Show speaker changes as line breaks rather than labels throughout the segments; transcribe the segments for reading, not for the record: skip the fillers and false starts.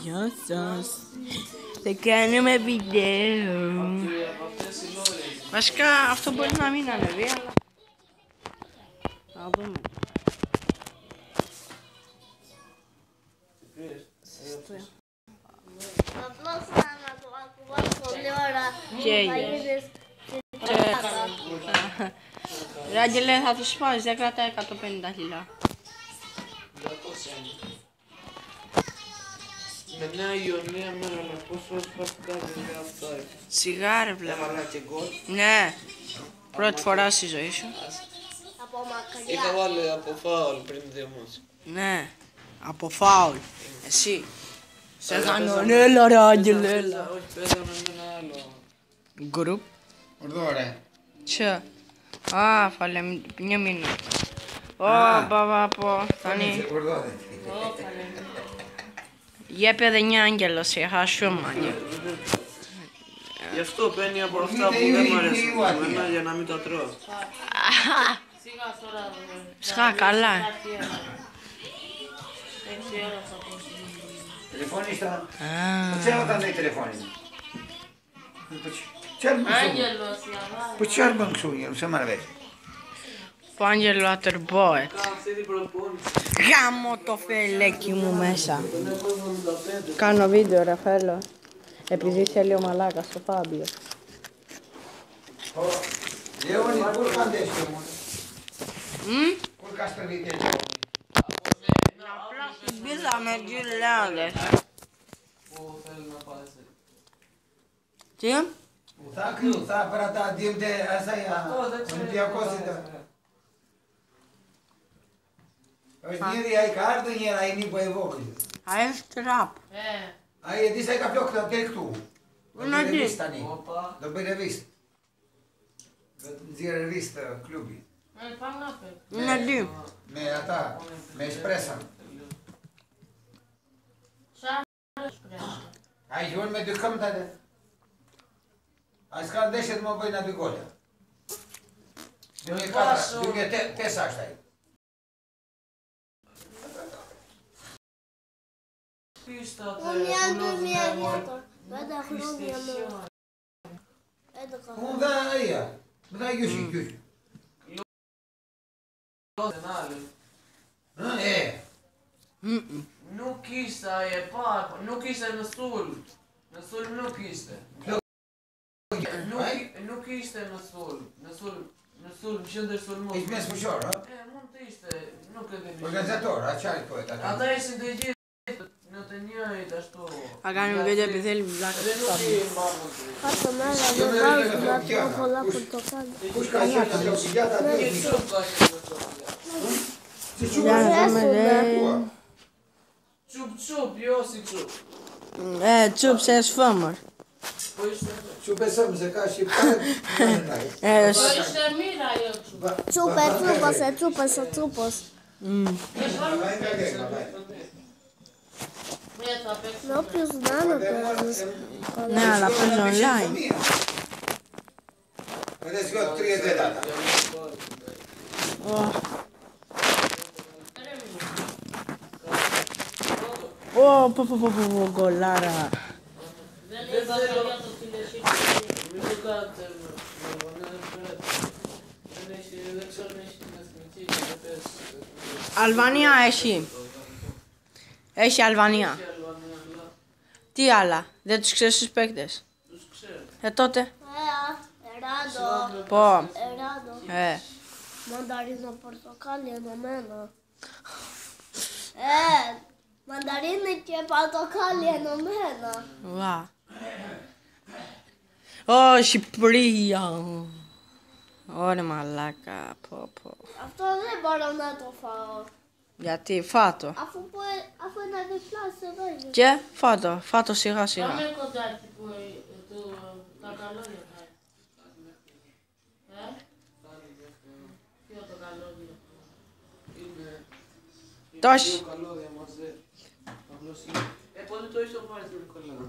Γεια σας. Θα κάνουμε βίντεο. Βασικά αυτό μπορεί να μην ανεβεί, αλλά θα δούμε.
Απλώς να το ακουβάς πολλή ώρα.
Ρε Άγγελε, θα τους πάρεις, δεν κρατάει 150 κιλά.
Με Νέα Ιωνία μέρα να πόσο σπαστικά είναι αυτά.
Σιγά ρε βλέπω.
Έβαλα και γκολ.
Ναι, πρώτη φορά στη ζωή σου.
Από μακριά.
Είχα βάλει από φάουλ πριν 2 μήνες.
Ναι, από φάουλ. Εσύ. Σε κάνω, έλα ρε Άγγελε, έλα.
Όχι, παίζαμε με ένα άλλο.
Γκρουπ.
Ordore.
Ce? Falem, nimic. Po, Tani.
Ordore.
Jepe de një angelo si ha shumë angel.
Γι' αυτό παίρνει από αυτά που δεν μου αρέσουν εμένα για να μην τα τρώω.
Σχά, καλά.
Telefonista? Ce όταν dai telefonul? Ce-ar Păi ce-ar bănxul el, să mă vezi?
Ο Άγγελο ατερμπόετ.
Αυτή την προπόνηση.
Γάμω το φελέκι μου μέσα. Κάνω βίντεο ρε θέλω. Επειδή θέλει ο μαλάκας το Φάμπιο.
Leoni, curcandește mă. Curca spre viteză.
Απλά μπίζαμε γιλάδες.
Που θέλει να πάει σε.
Τι?
Θα κρύου, θα πράτα δίμτε, asta e în diacosită. Ось ніри ai cardu, ніри ai ni boievocul.
Αες τραπ.
Ai dis ai ca ploc da directu.
Una di.
Revista ni.
Opa.
Da be revist. Zi revista clubi.
Είναι δι.
Me ata, me espressa. Ai jur me ducăm da de. Ai scar deșet mă băi na de golea. Dumne tesa asta e.
Βέντε χρόνια μου. 11 χρόνια.
Unde aia? Da iuși.
Nu chista e papă, nu chista e năsul. Năsul nu chiste. Nu chiste năsul. Năsul, și unde sul mult.
Ești mi-a spus ora?
Mult este, nu credem.
Organizator, așa e poeta.
A ta e de zi, nu te niai, dar știu.
Θα κάνουμε βίντεο επειδή θέλει βλάκα στο Φάμπιο.
Κάτω μέρα δεν βάζουν να τρώω πολλά πορτοκάλια.
Pușca așa, am oxidat atât.
Για να δούμε ρε.
Ciup, Iosif ciup.
Τσουπ σε σφόμορ.
Ciupe să-mi se ca și pare.
Τσούπες. Με όποιος να είναι παίζεις.
Ναι, αλλά παίζω online.
Vedeți eu 3 de data.
Γκολάρα. Αλβανία έχει. Έχει Αλβανία. Τι άλλα, δεν τους ξέρεις τους παίκτες. Τότε.
Εράντο.
Πω.
Εράντο. Μανταρίνο πορτοκάλι ενωμένο. Μανταρίνο και πορτοκάλι ενωμένα.
Βα. Όχι πρία. Ωραία μαλάκα.
Αυτό δεν μπορώ να το φάω.
Γιατί φάτο.
Αφού είναι διπλάσιο εδώ είναι.
Και φάτο σιγά σιγά.
Πάμε κοντά εκεί που τα καλώδια θα είναι. Ποιο το καλώδιο.
Τόση.
Καλώδια μαζί. Πότε το είσαι πάρει το Νικολάου.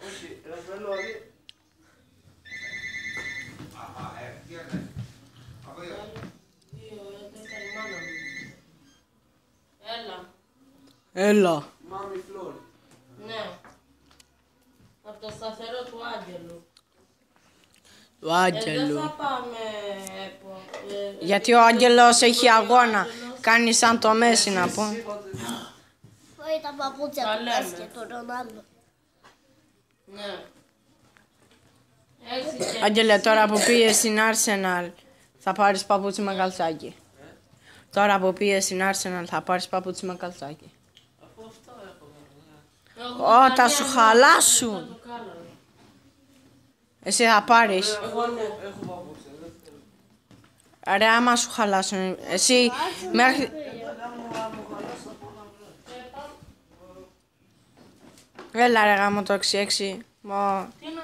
Όχι, Ραφαέλο Ali.
Έλα.
Έλα.
Μάμι Φλόρ.
Ναι. Από το σταθερό του Άγγελου.
Του
Δεν
Άγγελου.
θα πάμε.
Γιατί ο Άγγελος έχει αγώνα. Κάνει σαν το Μέση να πω.
Φάει τα παπούτσια
Τα
του
λέμε.
Μέση και του Ρονάλντο.
Ναι. Έτσι και
Άγγελε, τώρα που πήγες στην Arsenal θα πάρεις παπούτσι με καλτσάκι. Τώρα που πήγες στην Arsenal θα πάρεις παπούτσι με καλτσάκι.
Αφού αυτό έχω.
εγώ
Ω, θα σου χαλάσουν.
το κάλαρο.
Εσύ θα πάρεις.
Εγώ ναι, έχω παπούτσια. Δεν θέλω.
Ρε, άμα σου χαλάσουν. Εσύ μέχρι... Έλα ρε γάμο το 6-6.
Τι είναι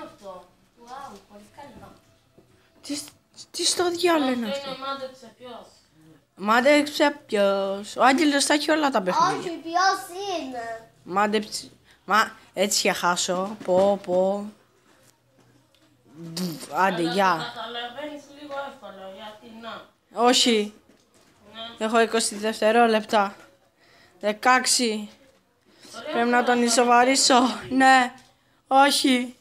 αυτό? Wow, πολύ καλό.
Τι στο διάλογο είναι
Αυτό
αυτό.
είναι μάντεψε ποιος.
Μάντεψε ποιος. Ο Άγγελος θα έχει όλα τα παιχνίδια.
Όχι, ποιος είναι.
Μάντεψε. Έτσι θα χάσω. Πω. Άντε,
Αλλά
γεια.
το καταλαβαίνεις λίγο εύκολα, γιατί να.
Όχι.
Ναι.
Έχω 20 δευτερόλεπτα. 16. Πρέπει να τον ισοβαρίσω. Ναι. Όχι.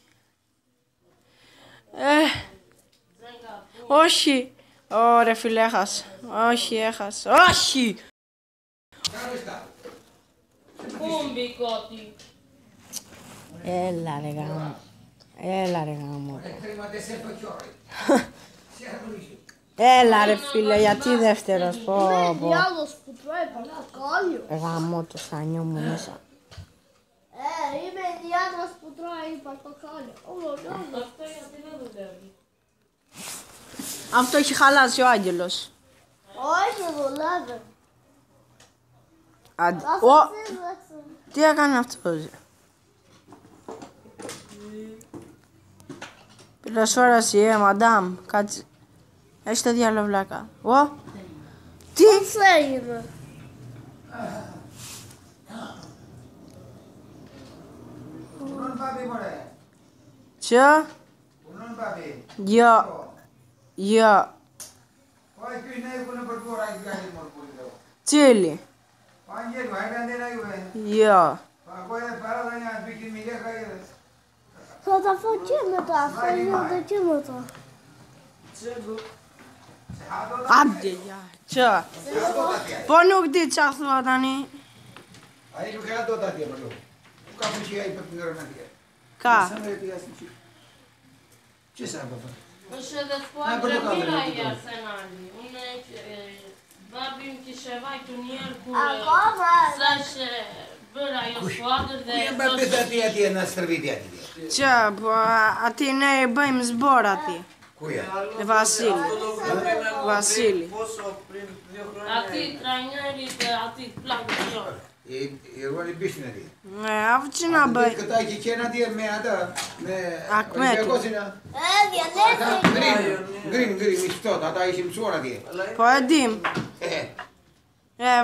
Όχι. Ωραία φίλε, έχασα. Όχι, έχασα. Όχι.
Κούμπι κότι.
Έλα ρε γάμο. Έλα ρε γάμο. Έλα ρε φίλε, γιατί δεύτερος. Πω.
Διάλογος που τρώει πορτοκάλιο.
Γάμο το σανιό μου μέσα.
Είμαι διάλογος που τρώει πορτοκάλιο.
Αυτό γιατί δεν δουλεύει.
Αυτό έχει χαλάσει ο Άγγελος.
Όχι, δουλεύει.
Άντε.
Θα
Ω,
σας σύνταξω.
τι έκανε αυτός. Πυροσφόραση, μαντάμ. Κάτσε. Έχει το διάλογο βλάκα. Ω. Τι.
Πώς έγινε.
Πουλών πάπη μωρέ.
Ποιο.
Πουλών πάπη.
Γεια. Γεια.
Όχι ποιος να έχουν περπούρα και κάνει μόνο πολύ λέω.
Τσίλι.
Άγγελο, έκανε να είμαι.
Γεια.
Παγόια παράδανια να πει μιλιά χαγέρες.
Θα τα φω και μετά. Θα γίνονται και μετά.
Άντε, γεια. Τσο. Πόνο γδίτσα αθλότανη.
Aí não quero adotar tempo, não. O carro tinha aí para primeiro na dia.
Κα.
Ce să facă?
Ще да
бързо
споделя
камера,
и
бързо.
Арсенали. Babim Chișevaitul în el cu
Acum,
să-și băra eu scoadă de
Ia bă pe tatia tia na strvitia tia.
Τσο. A ti ne bëjmë zborati.
Cuia.
Βασίλη. Βασίλη.
Πόσο πριν 2 χρόνια.
atât trainerii de atât plac lor.
E roli bine tia.
Αφού τι να bëj.
Că tai ce na tia me ada me.
Ακμέτου.
Cosina.
διαλέξει.
Grim, mi sto, da dai sim suona tia.
Po e dim.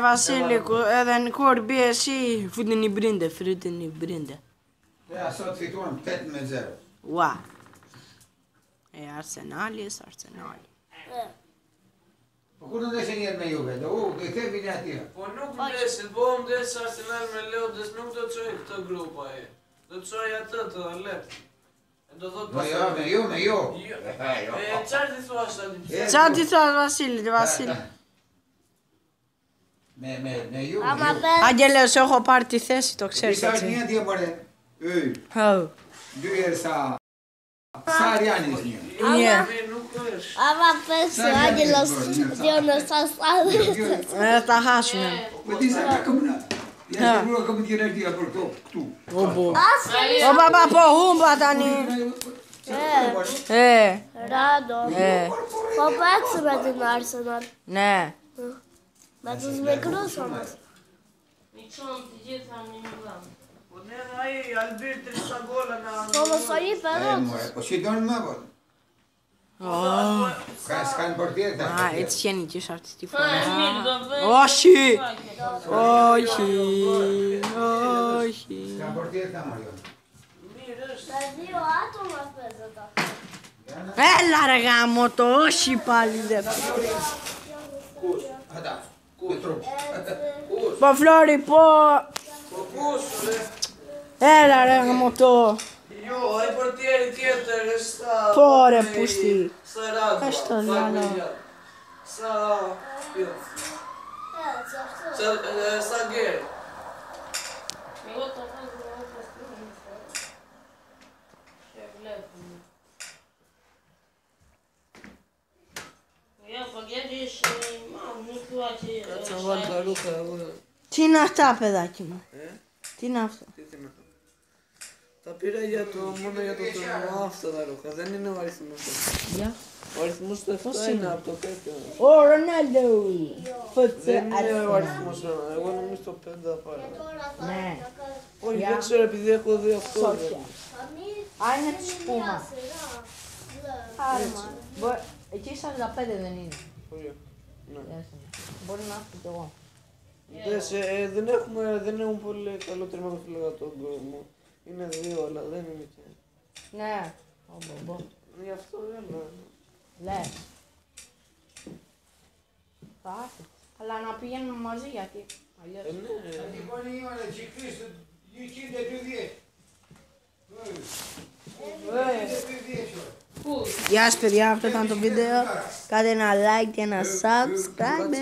Βασίλη, δεν κορμπή εσύ. Φρύτην η μπρίντε, φρύτην η μπρίντε.
Ja, sot fituam 8-0.
Ua. Arsenali jest Arsenali.
Cum nu de se nie me Juve, da u, de te vine tia.
Po nuk mdesin, po mdes Arsenal me Leodes nuk do të çoj këtë grup ai. Do të çoj atë të Alep. Do thot
Ma jo, me ju, me ju.
E çfarë ti thua tani?
Qa ti thua Βασίλη, Βασίλη.
Me ju.
Άμα πες
Άγγελε, σου έχω πάρει τη θέση, το ξέρεις
Ξέρεις
έτσι.
μια tia mare. Ei,
Ω.
due sa. Sarianis nie.
Ναι.
Nuk është.
άμα πες ο Άγγελος διόνος σας άρεσε.
Θα χάσουμε.
Ma ti sai come na? Ja se vuoi come dire tia per tu.
Όμπο.
Άσε
Ο παπά πω χούμπα τανί.
Ράντο. Θα παίξουμε την Arsenal.
Ναι.
Με τους μικρούς όμως.
Niciun tiget am nimic.
Po ne ai Albir 300 gola na.
Όμως στο γήπεδο τους.
O si don ma bon. Scan portiere da.
Α, έτσι γενικής αυτή τη φορά.
Emil, do vezi.
Όχι. Όχι. Όχι.
Scan portiere da Mario.
Mirë është.
Τα δύο άτομα παίζονται.
Έλα ρε γάμο το, όχι πάλι δεν.
Ada. Petro.
Πω Φλόρι, πω.
Πόσο ρε.
Έλα ρε γαμωτό.
Io, ai portieri tjetër sta...
Po re pusti.
Sta Radova.
Ka shto zalo.
Sa... Jo. Sa Geri.
Εγώ το βάζω όπως πριν. Και βλέπουμε. Για παγκέντης, μάλλον nu știu ce...
Κάτσε να βάλω τα ρούχα εγώ.
Τι είναι αυτά παιδάκι μου. Τι είναι αυτό.
Τι είναι αυτό. Τα πήρα μόνο για το τουρνουά αυτά τα ρούχα. Δεν είναι ο αριθμός του.
Για.
Ο αριθμός του 7 είναι από το τέτοιο.
Ο Ρονάλντο.
Δεν είναι ο αριθμός του. Εγώ νομίζω το 5 θα πάρω.
Ναι.
Όχι,
Για.
δεν ξέρω επειδή έχω δει αυτό.
Σόφια. Α, είναι τη σπούμα. Άρα, μάλλον. Εκεί 45 δεν είναι.
Ωραία. Ναι.
Μπορεί να έχω κι εγώ.
Δεν έχουν πολύ καλό τερματοφύλακα για τον κόσμο. Είναι 2, αλλά δεν είναι και...
Ναι. Μπο.
Γι' αυτό έλα.
Λες. Θα έρθει. Αλλά να πηγαίνουμε μαζί γιατί αλλιώς...
Ναι.
Λοιπόν, είμαστε ciclisti di 5 più 10.
Γεια σας παιδιά, αυτό ήταν το βίντεο. Κάντε ένα like και ένα subscribe.